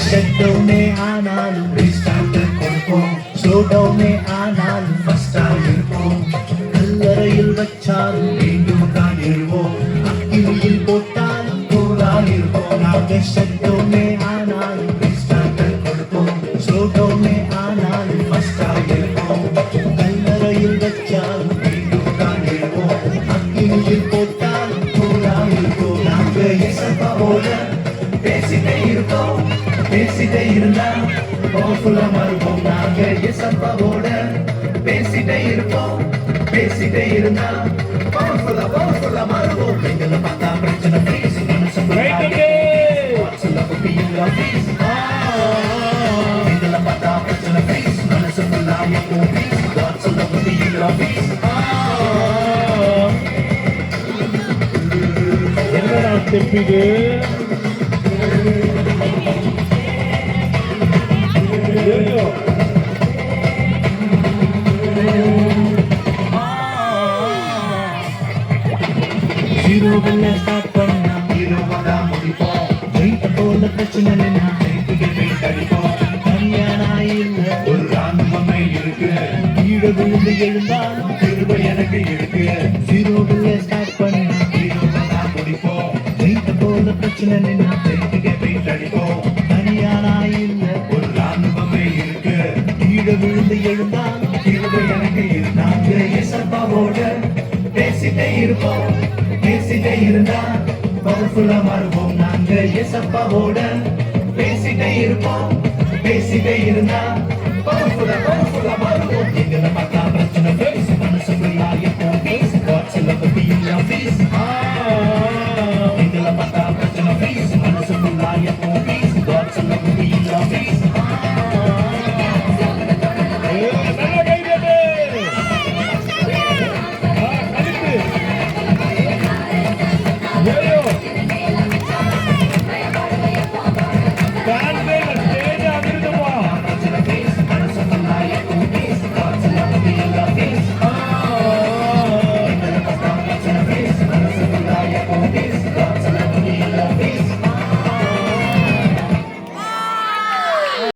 ஷட்டவுனே ஆனாலும் ரீஸ்டார்ட் கொடுப்போம், ஸ்லோடவுனே ஆனாலும் ஃபர்ஸ்டா இருப்போம், கல்லறையில் வச்சாலும் மீண்டும் தான் எழுவோம், அக்கினியில் போட்டாலும் கூலா இருப்போம். நாங்க ஷட்டவுனே ஆனாலும் ரீஸ்டார்ட் கொடுப்போம், ஸ்லோடவுனே ஆனாலும் ஃபர்ஸ்டா இருப்போம், கல்லறையில் வச்சாலும் மீண்டும் தான் எழுவோம், அக்கினியில் போட்டாலும் கூலா இருப்போம். நாங்க இயேசுவோட பேசிட்டே இருப்போம், பேசிட்டே இருந்தா பவர்ஃபுல்லா மாறுவோம். நாங்க இயேசுவோட பேசிட்டே இருப்போம், பேசிட்டே இருந்தா பவர்ஃபுல்லா மாறுவோம். எங்களை பார்த்தா பிரச்சனை பேசி மனசு எங்களை பார்த்தா பிரச்சனை பேசி மனசு எப்போ என்னடா தெப்பிது ஜீரோவில் ஸ்டார்ட் பண்ணா ஹீரோவா முடிப்போம், ஜெயித்த போல பிரச்சனை நின்னா ஜெயித்துக்கு வெயிட் அடிப்போம். கல்யாணா இல்ல ஒரு ராணுவமே இருக்கு, கீழே விழுந்து எழுந்தாலும் திரும்ப எனக்கு இருக்கு. ஜீரோவில் ஸ்டார்ட் பண்ணா ஹீரோவா முடிப்போம், ஜெயித்த போல பிரச்சனை நின்னா ஜெயித்துக்கு வெயிட் அடிப்போம். கல்யாணா இல்ல ஒரு ராணுவமே இருக்கு, கீழே விழுந்து எழுந்தாலும் திரும்ப எனக்கு இருக்கு. நாங்க இயேசுவோட பேசிட்டே இருப்போம், பேசிட்டே இருந்தா பவர்ஃபுல்லா மாறுவோம். நாங்க இயேசுவோட பேசிட்டே இருப்போம், பேசிட்டே இருந்தா பவர்ஃபுல்லா மாறுவோம். எங்களை பார்த்தா பிரச்சனை பேசி மனசுக்குள்ளா எப்போ பேசி வாட்ஸ்ல பத்தி ஃபீஸ்